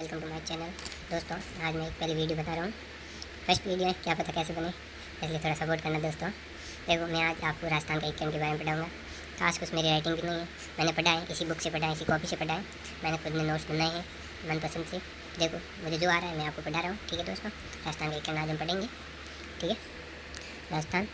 Welcome to my channel. दोस्तों आज मैं एक पहली वीडियो बता रहा हूँ। फर्स्ट वीडियो है, क्या पता कैसे बने, इसलिए थोड़ा सपोर्ट करना दोस्तों। देखो मैं आज आपको राजस्थान का एक कैंप के बारे में पढ़ाऊँगा। खास कुछ मेरी राइटिंग की नहीं है, मैंने पढ़ा है, इसी बुक से पढ़ा है, इसी कॉपी से पढ़ा है। मैंने खुद में नोट्स बनाए हैं मनपसंद से। देखो मुझे जो आ रहा है मैं आपको पढ़ा रहा हूँ, ठीक है दोस्तों। राजस्थान का एक कैंप आज हम पढ़ेंगे, ठीक है। राजस्थान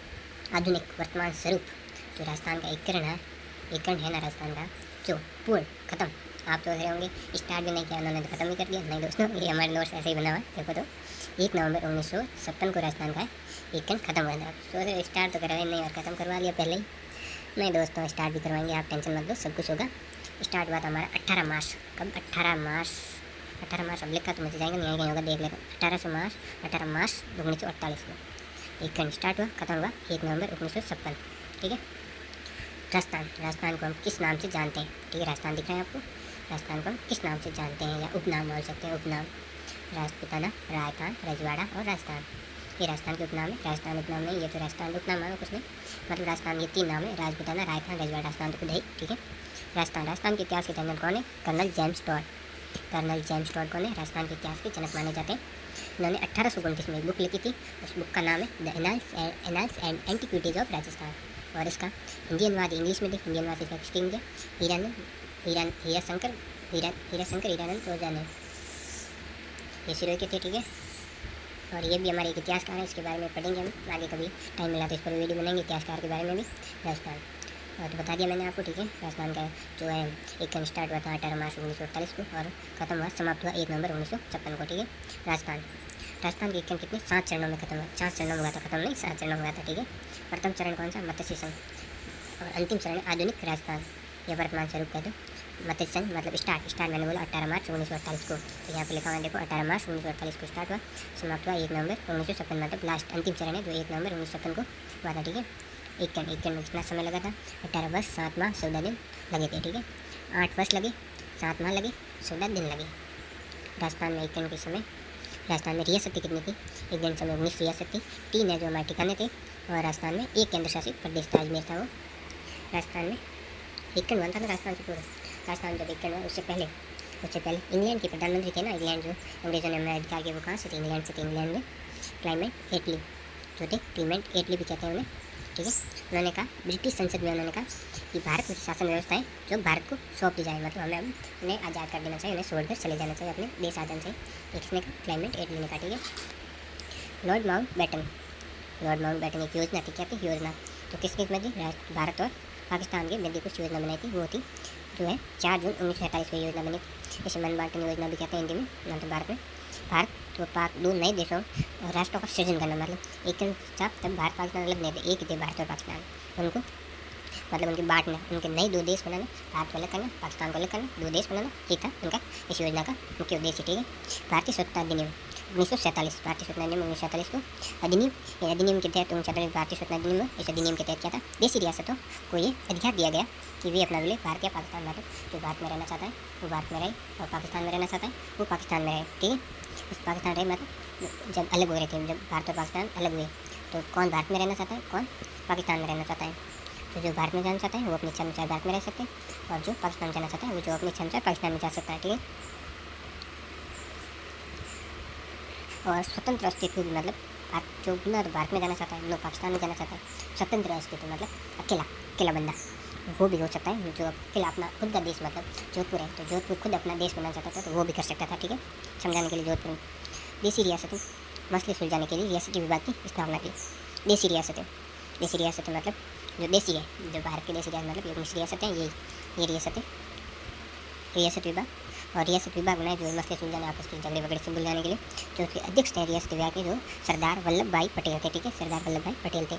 आधुनिक वर्तमान स्वरूप, जो राजस्थान का एकीकरण है ना राजस्थान का, जो पूर्ण खत्म। आप सोच रहे होंगे स्टार्ट भी नहीं किया उन्होंने तो खत्म ही कर दिया। नहीं दोस्तों, ये हमारे नोट्स ऐसे ही बना हुआ है। देखो तो 1 नवंबर 1956 को राजस्थान का एकीकरण खत्म हुआ था। सोच रहे स्टार्ट तो करवाए नहीं और ख़त्म करवा लिया पहले ही। नहीं दोस्तों, स्टार्ट भी करवाएंगे, आप टेंशन मत लो, सब कुछ होगा। स्टार्ट हुआ था हमारा 18 मार्च। कब? 18 मार्च। अब लिखा तो मुझे जाएगा नहीं, कहीं होगा, देख लेगा। 18 मार्च 1948 में एकीकरण स्टार्ट हुआ, खत्म हुआ 1 नवंबर 1956, ठीक है। राजस्थान को हम किस नाम से जानते हैं, ठीक है। राजस्थान दिख रहा है आपको। राजस्थान को हम किस नाम से जानते हैं या उपनाम बोल सकते हैं। उपनाम राजपूताना, राजस्थान, रजवाड़ा और राजस्थान, ये राजस्थान के उपनाम है। राजस्थान उपनाम नहीं, ये तो राजस्थान उपनाम है कुछ नहीं, मतलब राजस्थान ये 3 नाम है, राजपूताना, राजस्थान, रजवाड़ा। राजस्थान तो खुद है, ठीक है। राजस्थान के इतिहास के जनक कौन है? कर्नल जेम्स टॉड कौन है? राजस्थान के इतिहास के जनक माने जाते हैं। इन्होंने 1829 में एक बुक लिखी थी, उस बुक का नाम है the annals and antiquities of Rajasthan. और इसका हिंदी अनुवाद इंग्लिश में थे, हिंदी अनुवाद इसका किसकी है? हीरा शंकर हीरानंद ओझा ने ये शुरू के थे, ठीक है। और ये भी हमारे एक इतिहासकार है, इसके बारे में पढ़ेंगे हम आगे, कभी टाइम मिला तो इस पर वीडियो बनाएंगे इतिहासकार के बारे में भी। राजस्थान तो बता दिया मैंने आपको, ठीक है। राजस्थान का जो है एक स्टार्ट हुआ था 18 मार्च 1948 को और ख़त्म हुआ, समाप्त हुआ 1 नवंबर 1956 को, ठीक है। राजस्थान के एक कितने 7 चरणों में खत्म हुआ। 4 चरणों में हुआ था, खत्म नहीं, 7 चरणों में हुआ था, ठीक है। प्रथम चरण कौन सा? मत्स्य संघ। और अंतिम चरण आधुनिक राजस्थान, यह वर्तमान स्वरूप कहते हैं। मत्स्य संघ मतलब स्टार्ट मैंने बोला 18 मार्च 1948 को, तो यहाँ पे लिखा हुआ है देखो, 18 मार्च 1948 को स्टार्ट हुआ, समाप्त हुआ 1 नवंबर 1956, मतलब लास्ट अंतिम चरण है जो 1 नवंबर 1956 को हुआ था, ठीक है। एक में कितना समय लगा था? 18 वर्ष 7 माह 14 दिन लगे थे, ठीक है। 8 वर्ष लगे, 7 माह लगे, 14 दिन लगे। राजस्थान में एक के समय, राजस्थान में रियासतें कितनी थी? एक दिन समय 19 रियासत थी, 3 है जो हमारे ठिकाने थे, और राजस्थान में एक केंद्र शासित प्रदेश था, अजमेर था वो। राजस्थान में एकीकरण हुआ था ना राजस्थान से पूरा। राजस्थान जब एकीकरण हुआ उससे पहले इंग्लैंड के प्रधानमंत्री थे ना, इंग्लैंड जो अंग्रेजों ने हमें अधिकार किया, वो कहाँ से थे? इंग्लैंड से थे। इंग्लैंड में क्लाइमेट एटली जो थे, क्लीमेंट एटली भी कहते हैं उन्हें, ठीक है। उन्होंने कहा, ब्रिटिश संसद में उन्होंने कहा कि भारत में शासन व्यवस्था है जो भारत को सौंप दी जाए, मतलब हमें उन्हें आज़ाद कर देना चाहिए, उन्हें छोड़कर चले जाना चाहिए अपने देश आजाद से। किसने कहा? क्लाइमेट एटली ने कहा, ठीक है। लॉर्ड माउंटबेटन एक योजना थी, क्या थी? योजना तो किसकी में थी? भारत और पाकिस्तान के मध्य कुछ योजना बनाई थी, वो थी जो है 4 जून 1947 को योजना बनी थी। इसे मनबांटन योजना भी कहते हैं हिंदी में। मतलब भारत तो पाक 2 नए देशों राष्ट्रों का सृजन करना, मतलब एक तब भारत पाकिस्तान अलग नहीं थे, एक ही थे भारत और पाकिस्तान। उनको मतलब उनके बांटना, उनके नए 2 देश बनाना, भारत को अलग करना, पाकिस्तान को अलग करना, 2 देश बनाना, ये था उनका इस योजना का मुख्य उद्देश्य, ठीक है। भारतीय स्वतंत्रता अधिनियम 1947, भारतीय स्वतंत्रता अधिनियम 1947 को अधिनियम के तहत 1947 भारतीय स्वतंत्रता अधिनियम, इस अधिनियम के तहत क्या था? देशी रियासतों को ये अधिकार दिया गया कि वे अपना विलय भारत या पाकिस्तान में, जो भारत में रहना चाहता है वो भारत में रहे, और पाकिस्तान में रहना चाहता है वो पाकिस्तान में रहे, ठीक है। इस पाकिस्तान रहे मतलब जब अलग हो रहे थे, जब भारत और पाकिस्तान अलग हुए तो कौन भारत में रहना चाहता है, कौन पाकिस्तान में रहना चाहता है। तो जो भारत में जाना चाहता है वो अपनी इच्छा अनुसार भारत में रह सकते हैं, और जो पाकिस्तान जाना चाहता है वो जो अपनी इच्छा अनुसार पाकिस्तान में जा सकता है, ठीक है। और स्वतंत्र अस्तित्व मतलब जो ना तो भारत में जाना चाहता है, ना पाकिस्तान में जाना चाहता है, स्वतंत्र अस्तित्व मतलब अकेला बंदा वो भी हो सकता है, जो अकेला अपना खुद का देश, मतलब जोधपुर है तो जोधपुर खुद अपना देश बनाना चाहता था तो वो भी कर सकता था, ठीक है। समझाने के लिए जोधपुर देशी रियासतें मसले सुलझाने के लिए रियासती विभाग की स्थापना की। देशी रियासतें मतलब जो देशी है, जो भारत के देशी रियासत, मतलब ये 19 रियासतें, ये रियासत विभाग, और रियासत विभाग बनाए जो मसले सुलझाने, आपस के झगड़े वगड़े से बुलाने के लिए, जो उसके अध्यक्ष थे रियासत विभाग के, जो सरदार वल्लभ भाई पटेल थे, ठीक है। सरदार वल्लभ भाई पटेल थे।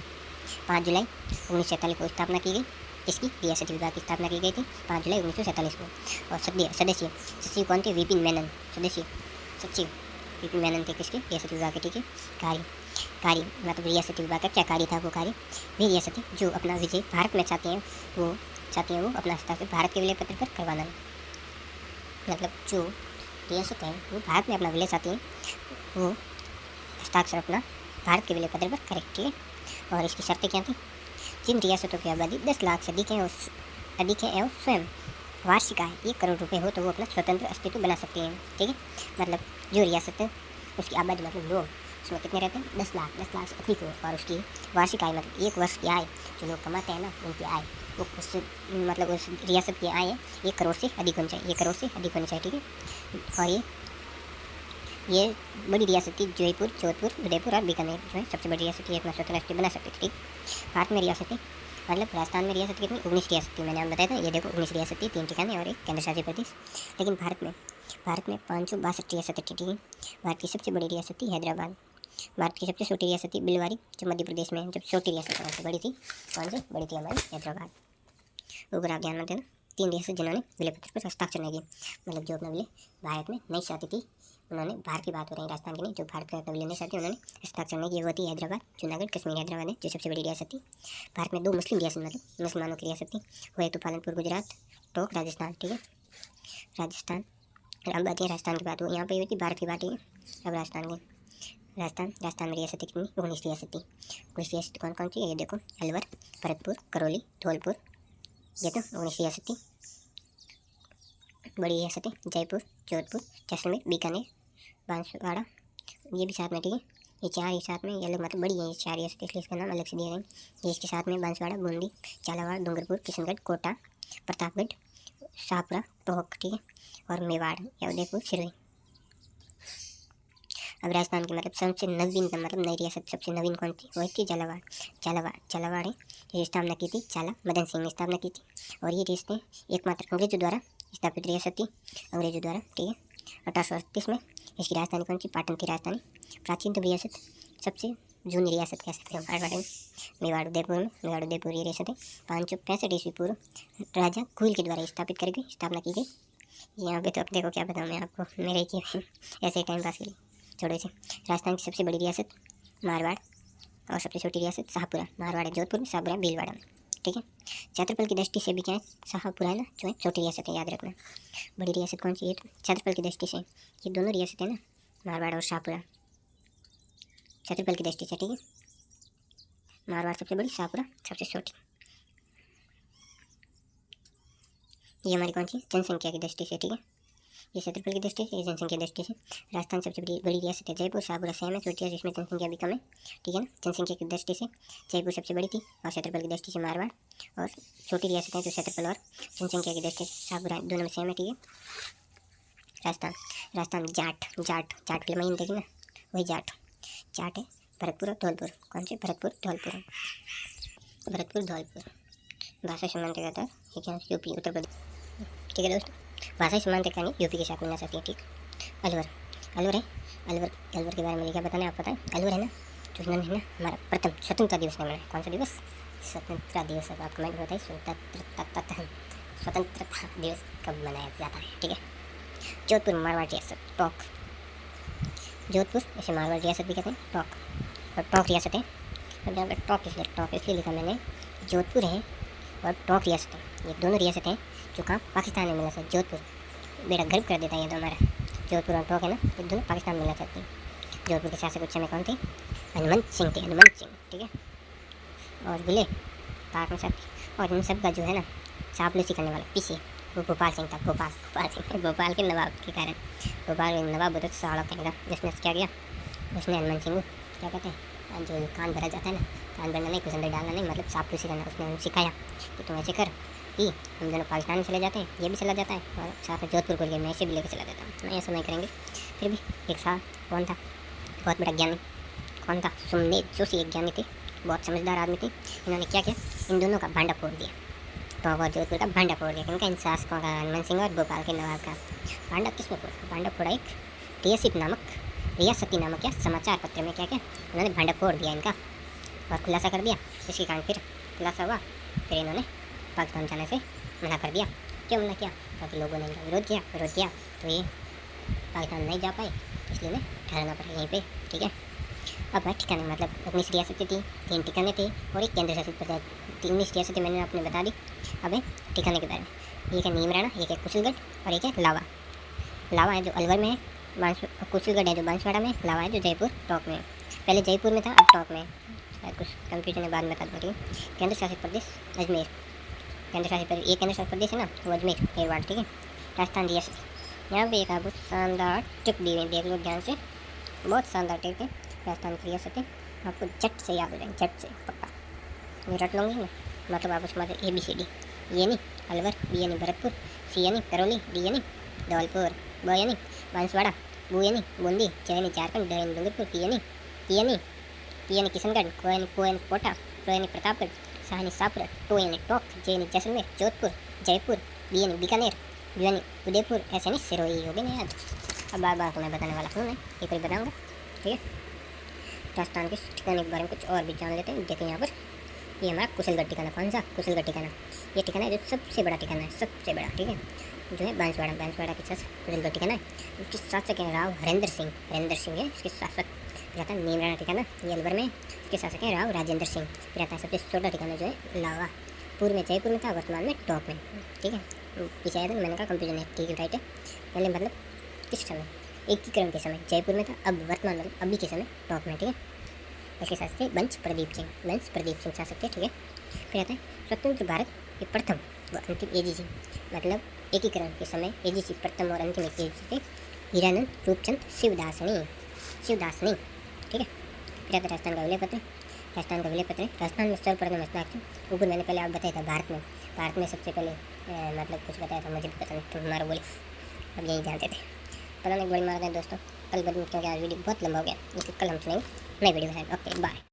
5 जुलाई 1947 को स्थापना की गई, इसकी रियासत विभाग की स्थापना की गई थी 5 जुलाई 1947 को। और सचिव कौन थे? विपिन मेनन। सचिव विपिन मेनन थे किसके? रियासत विभाग के, ठीक है। कार्य मतलब रियासत विभाग का क्या कार्य था? वो कार्य वे रियासतें जो अपना विजय भारत में चाहते हैं वो अपना हस्ताक्षर भारत के विलय पत्र पर करवाना, मतलब जो रियासत है वो भारत में अपना विलय चाहती हैं वो हस्ताक्षर अपना भारत के विलय पत्र पर करें, ठीक है। और इसकी शर्तें क्या थी? जिन रियासतों की आबादी 10 लाख से अधिक है एवं स्वयं वार्षिक आय 1 करोड़ रुपए हो तो वो अपना स्वतंत्र अस्तित्व बना सकती हैं। ठीक है, मतलब जो रियासत है उसकी आबादी मतलब लोग उसमें कितने रहते हैं 10 लाख से अधिक हो, और उसकी वार्षिक आय मतलब 1 वर्ष की आय जो लोग कमाते हैं ना उनकी आय वो उससे मतलब उस रियासत की आय है 1 करोड़ से अधिक होनी चाहिए, 1 करोड़ से अधिक होनी चाहिए। ठीक है, और ये बड़ी रियासत थी जयपुर, जोधपुर, उदयपुर और बीकानेर जो है सबसे बड़ी रियासत थी, अपना स्वतंत्र राष्ट्र बना सकती थी। ठीक, भारत में रियासतें मतलब राजस्थान में रियासत कितनी 19 रियासत थी, मैंने आपको बताया था। ये देखो 19 रियासत थी, 3 ठिकाने और 1 केंद्र शासित प्रदेश। लेकिन भारत में 562 रियासतें थी। ठीक है, भारत की सबसे बड़ी रियासत थी हैदराबाद। भारत की सबसे छोटी रियासत थी बिलवारी जो मध्य प्रदेश में है। जब छोटी रियासत सबसे बड़ी थी कौन सी बड़ी थी हमारी हैदराबाद। ऊपर आप ध्यान में देना 3 रियासत जिन्होंने विलय पत्र पर हस्ताक्षर नहीं किए, मतलब जो अपना विलय भारत में नहीं चाहती थी उन्होंने, भारत की बात हो रही है राजस्थान की नहीं, जो भारत में अपना विलय नहीं चाहती उन्होंने हस्ताक्षर नहीं किए। वो थी हैदराबाद, जूनागढ़, कश्मीर। हैदराबाद है जो सबसे बड़ी रियासत थी। भारत में 2 मुस्लिम रियासत मतलब मुसलमानों की रियासत थी, वो है तो पालनपुर गुजरात, टोंक राजस्थान। ठीक है, राजस्थान। अब बात है राजस्थान की बात हो, यहाँ पे हुई थी भारत की बात है। अब राजस्थान में रियासत कितनी 19 रियासत थी। 19 रियासत कौन कौन सी है ये देखो, अलवर, भरतपुर, करौली, धौलपुर, ये तो 19 रियासत थी। बड़ी रियासतें जयपुर, जोधपुर, जैसलमेर, बीकानेर, बांसवाड़ा, ये भी साथ में। ठीक है, ये 4 ही साथ में, ये लोग मतलब बड़ी है ये 4 रियासतें, इसलिए इसका नाम अलग से दिया गया है। ये इसके साथ में बांसवाड़ा, बूंदी, झालावाड़, डूंगरपुर, किशनगढ़, कोटा, प्रतापगढ़, शाहपुरा, टोंक। ठीक है, और मेवाड़ या उदयपुर, सिरोही। अब राजस्थान की मतलब सबसे नवीनतम मतलब नई रियासत सबसे नवीन कौन थी, वो थी झालावाड़ है, ये स्थापना की थी चाला मदन सिंह ने स्थापना की थी। और ये रियासतें एकमात्र अंग्रेजों द्वारा स्थापित रियासत थी, अंग्रेजों द्वारा। ठीक है, 1838 में इसकी राजधानी कौन सी, पाटन की राजधानी। प्राचीनतम रियासत सबसे जूनी रियासत कह सकते हैं मारवाड़ में, मेवाड़ उदयपुर ये रियासत है 565 ईस्वी पूर्व राजा कुल के द्वारा स्थापित कर गई, स्थापना की गई। यहाँ पे तो अब देखो क्या बताऊँ मैं आपको, मेरे की ऐसे टाइम पास के लिए छोड़ो इसे। राजस्थान की सबसे बड़ी रियासत मारवाड़ और सबसे छोटी रियासत शाहपुरा। मारवाड़ है जोधपुर में, शाहपुरा भीलवाड़ा में। ठीक है, क्षेत्रफल की दृष्टि से भी क्या है शाहपुरा है ना जो है छोटी रियासत है, याद रखना। बड़ी रियासत कौन सी है क्षेत्रफल की दृष्टि से, ये दोनों रियासत है ना मारवाड़ और शाहपुरा क्षेत्रफल की दृष्टि से। ठीक है, मारवाड़ सबसे बड़ी, शाहपुरा सबसे छोटी। ये हमारी कौन सी जनसंख्या की दृष्टि से। ठीक है, ये क्षेत्रफल की दृष्टि से, ये जनसंख्या की दृष्टि से। राजस्थान सबसे बड़ी रियासत है जयपुर, शाहपुरा सेम है, छोटी है जिसमें जनसंख्या भी कम है। ठीक है ना, जनसंख्या की दृष्टि से जयपुर सबसे बड़ी थी और क्षेत्रफल की दृष्टि से मारवाड़, और छोटी रियासत है जो क्षेत्रफल और जनसंख्या की दृष्टि से शाहपुरा दोनों में सेम है। ठीक है, राजस्थान जाट फिल्म में देखी ना, वही जाट है। भरतपुर और धौलपुर, कौन से भरतपुर धौलपुर भाषा समानता का था, ठीक है, यूपी उत्तर प्रदेश। ठीक है दोस्तों, भाषा समानता का नहीं यूपी के साथ मिलना चाहती है। ठीक, अलवर के बारे में क्या बताना है आप पता है, अलवर है ना जो है ना हमारा प्रथम स्वतंत्रता दिवस मनाया। कौन सा दिवस, स्वतंत्रता दिवस। अब आप कमेंट में बताइए स्वतंत्रता दिवस कब मनाया जाता है। ठीक है, जोधपुर मारवाड़ रियासत, टोंक जोधपुर इसे मारवाड़ रियासत भी कहते हैं, टोंक और टोंक रियासत है। अब यहाँ पर टोंक इसलिए लिखा मैंने, जोधपुर है और टोंक रियासत है, ये दोनों रियासत हैं जो कहाँ पाकिस्तान में मिलना चाहिए। जोधपुर बेटा गर्व कर देता है ये तो हमारा, जोधपुर और टोंक है ना ये दोनों पाकिस्तान में मिलना चाहती है। जोधपुर के शासक उस समय कौन थे, हनुमंत सिंह। ठीक है, और विलय पाक में सब, और इन सब का जो है ना चापलूसी करने वाला पीछे वो भोपाल सिंह था। भोपाल के नवाब के कारण, भोपाल के नवाब बहुत साड़ा कहेगा जिसने क्या किया, उसने हनुमान सिंह क्या कहते हैं जो कान भरा जाता है ना, कान भरना नहीं, कुछ अंदर डालना नहीं, मतलब चापलूसी करना। उसने उन्हें सिखाया कि तुम ऐसे कर कि हम दोनों पाकिस्तान में चले जाते हैं, ये भी चला जाता है और साथ में जोधपुर को लिए मैं ऐसे भी लेकर चला जाता हूँ। नहीं ऐसा नहीं करेंगे। फिर भी एक साथ कौन था बहुत बड़ा ज्ञानी, कौन था, सुमेध जोशी एक ज्ञानी थे, बहुत समझदार आदमी थे। इन्होंने क्या किया, इन दोनों का भांडा फोड़ दिया, टोंक और जोधपुर का भांडा फोड़ दिया। इनका इन शासकों का, हनुमान सिंह और भोपाल के नवाब का भांडा किसमें फोड़ा, भांडा फोड़ा एक रियासती नामक या समाचार पत्र में। क्या क्या उन्होंने भांडा फोड़ दिया इनका और खुलासा कर दिया। इसके कारण फिर खुलासा हुआ, फिर इन्होंने पाकिस्तान जाने से मना कर दिया। क्यों मना किया, ताकि लोगों ने इनका विरोध किया तो ये पाकिस्तान नहीं जा पाए, इसलिए उन्हें ठहरना पड़ा यहीं पे। ठीक है, अब है ठिकाने, मतलब 19 रियासतें थी, 3 ठिकाने थे और एक केंद्र शासित प्रदेश। 19 रियासतें मैंने आपने बता दी। अब है ठिकाने के बारे में, एक है नीमराना, एक है कुशलगढ़ और एक है लावा है जो अलवर में है, कुशलगढ़ है जो बांसवाड़ा में, लावा है जो जयपुर टोंक में है। पहले जयपुर में था, अब टोंक में है, शायद कुछ कंफ्यूजन है, बाद में बता दूँगी। केंद्र शासित प्रदेश अजमेर, केंद्र शासित प्रदेश, ये केंद्र शासित प्रदेश है ना, तो अजमेर मेरवाड़, ठीक है। राजस्थान रियासत, यहाँ पे एक आपको शानदार टिप दी हुई, देख लो ध्यान से, बहुत शानदार टिप है। राजस्थान की रियासत है, आपको झट से याद हो जाएंगे, झट से पक्का, ये रट लूँगी ना, मतलब आप उसमें ABCD, ये नहीं अलवर, बी यानी भरतपुर, सी यानी करौली, डी यानी धौलपुर, ब यानी बांसवाड़ा, बू यानी बूंदी, च यानी झारखंड, ड यानी डूंगरपुर, पी यानी किशनगढ़, को यानी कोटा, प्र यानी प्रतापगढ़, सा यानी सापुर, टो यानी टोंक, जे यानी जैसलमेर, जोधपुर, जयपुर, बी यानी बीकानेर, यू यानी उदयपुर, एस यानी सिरोही। हो गई ना याद। अब बार बार तुम्हें बताने वाला हूँ मैं, एक बार बताऊँगा, ठीक है। राजस्थान के ठिकाने के बारे में कुछ और भी जान लेते हैं। देखिए यहाँ पर ये हमारा कुशलगढ़ ठिकाना, कौन सा कुशलगढ़ ठिकाना, ये ठिकाना है जो सबसे बड़ा ठिकाना है, सबसे बड़ा, ठीक है, जो है बांसवाड़ा के साथ कुशलगढ़ ठिकाना है। इसके शासक हैं राव हरेंद्र सिंह है इसके शासक। फिर आता है नीमराना ठिकाना, ये अलवर में, इसके शासक हैं राव राजेंद्र सिंह। फिर आता है सबसे छोटा ठिकाना जो है लावा, पूर्व में जयपुर में था, वर्तमान में टॉप में, ठीक है। पीछे आया था, मैंने कहा कंफ्यूजन है, ठीक है राइट है। पहले मतलब किस समय, एकीकरण के समय जयपुर में था, अब वर्तमान मतलब अभी के समय टॉप में, ठीक है। इसके शासक थे वंश प्रदीप सिंह शासक थे, ठीक है। फिर आता है स्वतंत्र भारत के प्रथम व अंतिम AGC, मतलब एकीकरण के समय AGC प्रथम और अंतिम AGC थे हीरानंद रूपचंद शिवदासनी, ठीक है। फिर आता है राजस्थान का विलय पत्र, राजस्थान में सर्वप्रथम हस्ताक्षर, ऊपर मैंने पहले आप बताया था भारत में सबसे पहले मतलब कुछ बताया था, मुझे पता नहीं, तो हमारा बोले, अब यही जानते थे, पता नहीं बड़ी मारते हैं दोस्तों। कल बदलू क्योंकि आज वीडियो बहुत लंबा हो गया, इसलिए कल हम सुनेंगे नई वीडियो के साथ। Okay bye.